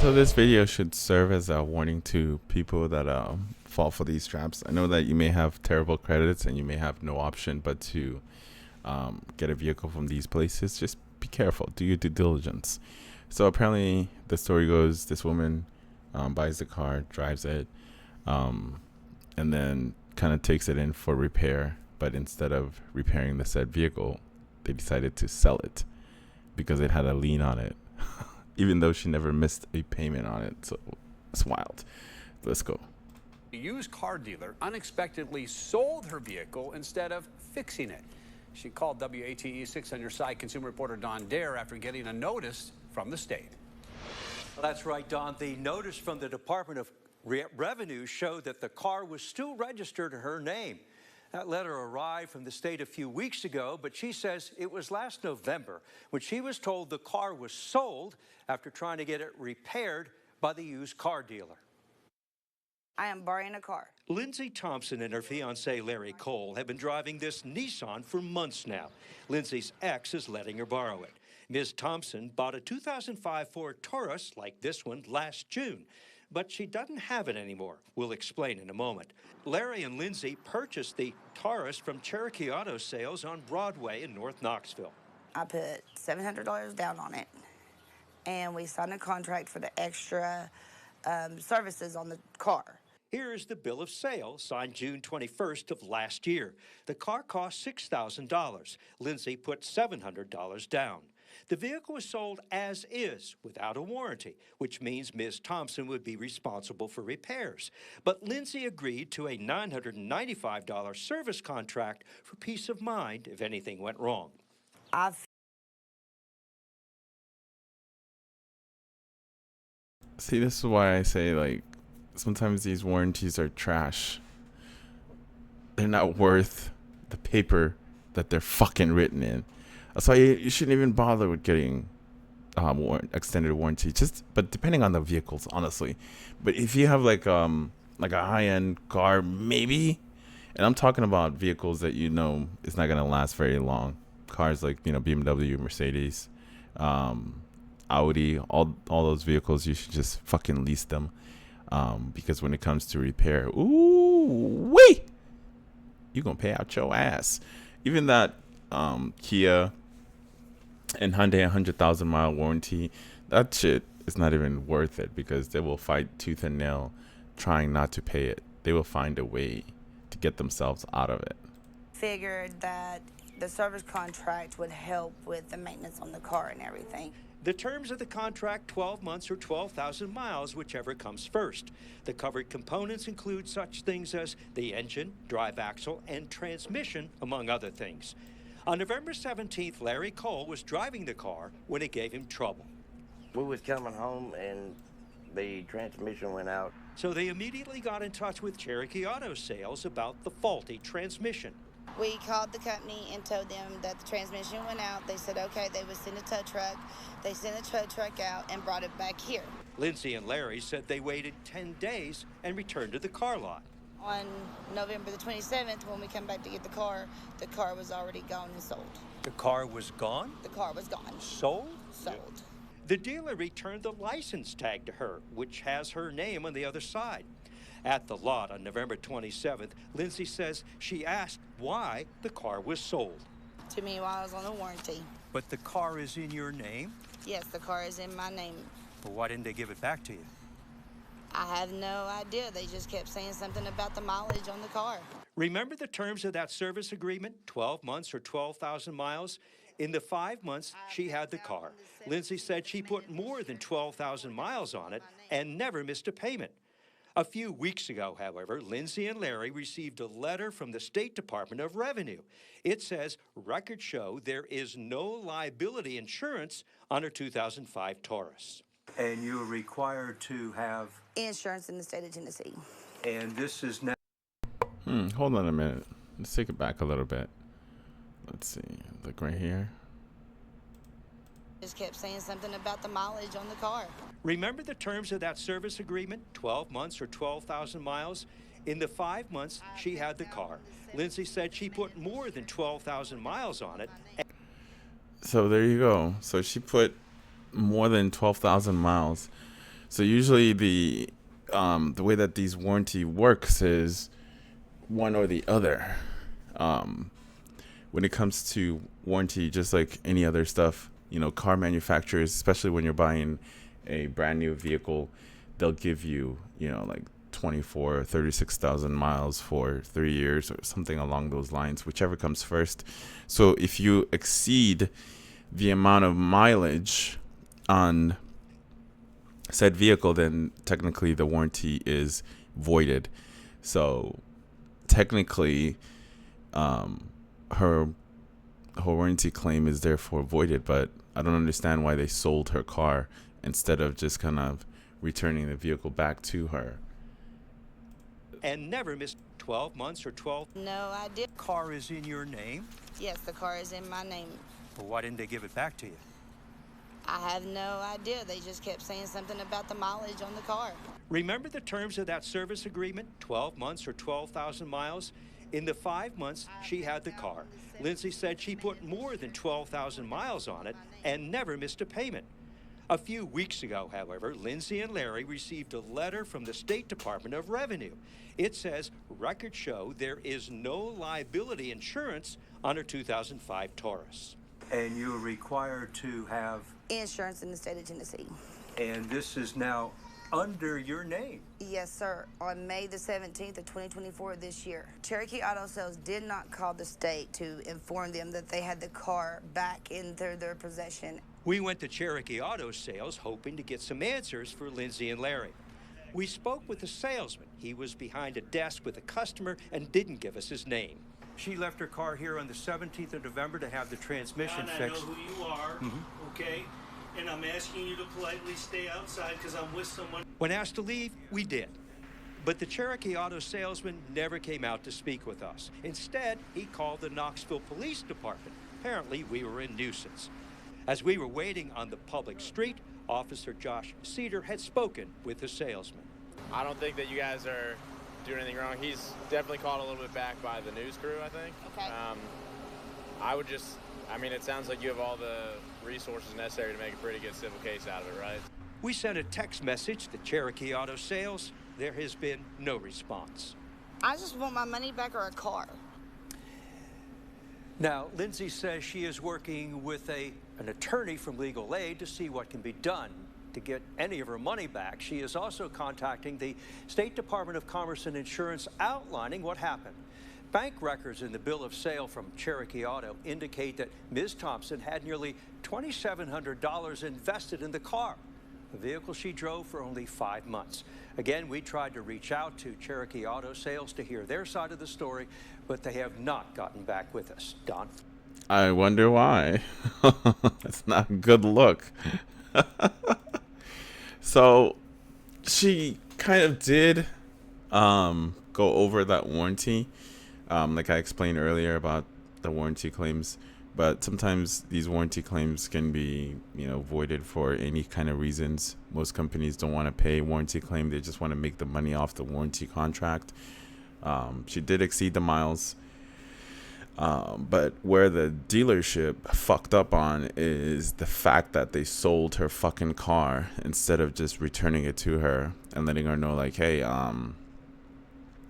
So this video should serve as a warning to people that fall for these traps. I know that you may have terrible credits and you may have no option but to get a vehicle from these places. Just be careful. Do your due diligence. So apparently the story goes this woman buys the car, drives it, and then kind of takes it in for repair. But instead of repairing the said vehicle, they decided to sell it because it had a lien on it. Even though she never missed a payment on it. So it's wild. Let's go. A used car dealer unexpectedly sold her vehicle instead of fixing it. She called WATE 6 on Your Side consumer reporter Don Dare after getting a notice from the state. Well, that's right, Don. The notice from the Department of Revenue showed that the car was still registered in her name. That letter arrived from the state a few weeks ago, but she says it was last November when she was told the car was sold after trying to get it repaired by the used car dealer. I am borrowing a car. Lindsay Thompson and her fiancé, Larry Cole, have been driving this Nissan for months now. Lindsay's ex is letting her borrow it. Ms. Thompson bought a 2005 Ford Taurus like this one last June, but she doesn't have it anymore. We'll explain in a moment. Larry and Lindsay purchased the Taurus from Cherokee Auto Sales on Broadway in North Knoxville. I put $700 down on it, and we signed a contract for the extra services on the car. Here is the bill of sale signed June 21st of last year. The car cost $6,000. Lindsay put $700 down. The vehicle was sold as is, without a warranty, which means Ms. Thompson would be responsible for repairs. But Lindsay agreed to a $995 service contract for peace of mind if anything went wrong. See, this is why I say, like, sometimes these warranties are trash. They're not worth the paper that they're fucking written in. That's why you shouldn't even bother with getting extended warranty. But depending on the vehicles, honestly. But if you have like a high-end car, maybe. And I'm talking about vehicles that you know is not gonna last very long. Cars like BMW, Mercedes, Audi, all those vehicles, you should just fucking lease them. Because when it comes to repair, ooh-wee, you're gonna pay out your ass. Even that Kia and Hyundai 100,000-mile warranty, that shit is not even worth it because they will fight tooth and nail trying not to pay it. They will find a way to get themselves out of it. Figured that the service contract would help with the maintenance on the car and everything. The terms of the contract, 12 months or 12,000 miles, whichever comes first. The covered components include such things as the engine, drive axle, and transmission, among other things. On November 17th, Larry Cole was driving the car when it gave him trouble. We was coming home and the transmission went out. So they immediately got in touch with Cherokee Auto Sales about the faulty transmission. We called the company and told them that the transmission went out. They said, okay, they would send a tow truck. They sent a tow truck out and brought it back here. Lindsay and Larry said they waited 10 days and returned to the car lot. On November the 27th, when we come back to get the car was already gone and sold. The car was gone? The car was gone. Sold? Sold. The dealer returned the license tag to her, which has her name on the other side. At the lot on November 27th, Lindsay says she asked why the car was sold. To me, while I was on a warranty. But the car is in your name? Yes, the car is in my name. But why didn't they give it back to you? I have no idea. They just kept saying something about the mileage on the car. Remember the terms of that service agreement? 12 months or 12,000 miles? In the 5 months she had the car, Lindsay said she put more than 12,000 miles on it and never missed a payment. A few weeks ago, however, Lindsay and Larry received a letter from the State Department of Revenue. It says records show there is no liability insurance on her 2005 Taurus. And you are required to have Insurance in the state of Tennessee. and this is now Hold on a minute. Let's take it back a little bit. Let's see. Look right here. Just kept saying something about the mileage on the car. Remember the terms of that service agreement? 12 months or 12,000 miles? In the 5 months she had the car, Lindsay said she put more than 12,000 miles on it. So there you go. So she put more than 12,000 miles. So usually the way that these warranty works is one or the other. When it comes to warranty, just like any other stuff, car manufacturers, especially when you're buying a brand new vehicle, they'll give you, like 24 or 36,000 miles for 3 years or something along those lines, whichever comes first. So if you exceed the amount of mileage on said vehicle, then technically the warranty is voided. So technically, her warranty claim is therefore voided, but I don't understand why they sold her car instead of just kind of returning the vehicle back to her. And never missed 12 months or 12. No, I did. Car is in your name? Yes, the car is in my name. Well, why didn't they give it back to you? I have no idea. They just kept saying something about the mileage on the car. Remember the terms of that service agreement? 12 months or 12,000 miles? In the 5 months she had the car, Lindsay said she put more than 12,000 miles on it and never missed a payment. A few weeks ago, however, Lindsay and Larry received a letter from the State Department of Revenue. It says records show there is no liability insurance on her 2005 Taurus. And you are required to have, Insurance in the state of Tennessee. and this is now under your name. Yes, sir. On May the 17th of 2024 this year, Cherokee Auto Sales did not call the state to inform them that they had the car back in their possession. We went to Cherokee Auto Sales hoping to get some answers for Lindsay and Larry. We spoke with the salesman. He was behind a desk with a customer and didn't give us his name. She left her car here on the 17th of November to have the transmission And I fixed. know who you are, okay? And I'm asking you to politely stay outside because I'm with someone. When asked to leave, we did. But the Cherokee Auto salesman never came out to speak with us. Instead, he called the Knoxville Police Department. Apparently, we were a nuisance. As we were waiting on the public street, Officer Josh Cedar had spoken with the salesman. I don't think that you guys are doing anything wrong. He's definitely caught a little bit back by the news crew, I think. Okay. It sounds like you have all the resources necessary to make a pretty good civil case out of it, right? We sent a text message to Cherokee Auto Sales. There has been no response. I just want my money back or a car. Now, Lindsay says she is working with an attorney from Legal Aid to see what can be done to get any of her money back. She is also contacting the State Department of Commerce and Insurance outlining what happened. Bank records in the bill of sale from Cherokee Auto indicate that Ms. Thompson had nearly $2,700 invested in the car, a vehicle she drove for only 5 months. Again, we tried to reach out to Cherokee Auto Sales to hear their side of the story, but they have not gotten back with us. Don? I wonder why. That's not a good look. So she kind of did go over that warranty, like I explained earlier about the warranty claims. But sometimes these warranty claims can be, voided for any kind of reasons. Most companies don't want to pay a warranty claim. They just want to make the money off the warranty contract. She did exceed the miles. But where the dealership fucked up on is the fact that they sold her fucking car instead of just returning it to her and letting her know, like, hey,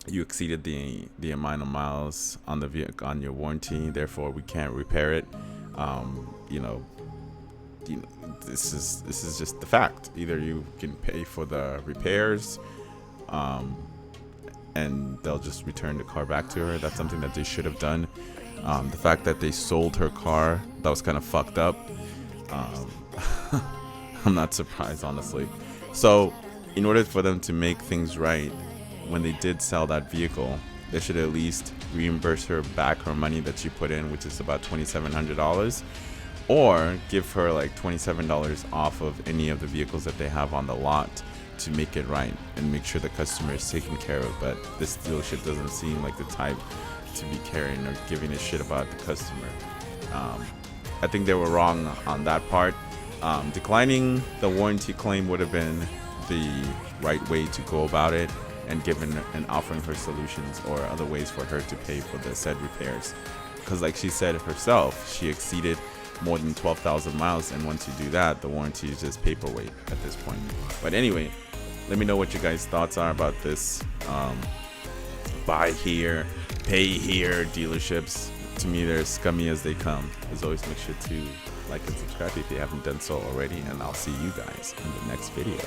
you exceeded the amount of miles on the vehicle on your warranty, therefore we can't repair it. This is just the fact. Either you can pay for the repairs, and they'll just return the car back to her. That's something that they should have done. The fact that they sold her car, that was kind of fucked up. I'm not surprised, honestly. So in order for them to make things right, when they did sell that vehicle, they should at least reimburse her back her money that she put in, which is about $2,700, or give her like $27 off of any of the vehicles that they have on the lot to make it right and make sure the customer is taken care of. But this dealership doesn't seem like the type to be caring or giving a shit about the customer. I think they were wrong on that part. Declining the warranty claim would have been the right way to go about it, and given and offering her solutions or other ways for her to pay for the said repairs. Because like she said herself, she exceeded more than 12,000 miles, and once you do that, the warranty is just paperweight at this point. But anyway, let me know what you guys' thoughts are about this buy here, pay here dealerships. To me, they're as scummy as they come. As always, make sure to like and subscribe if you haven't done so already, and I'll see you guys in the next video.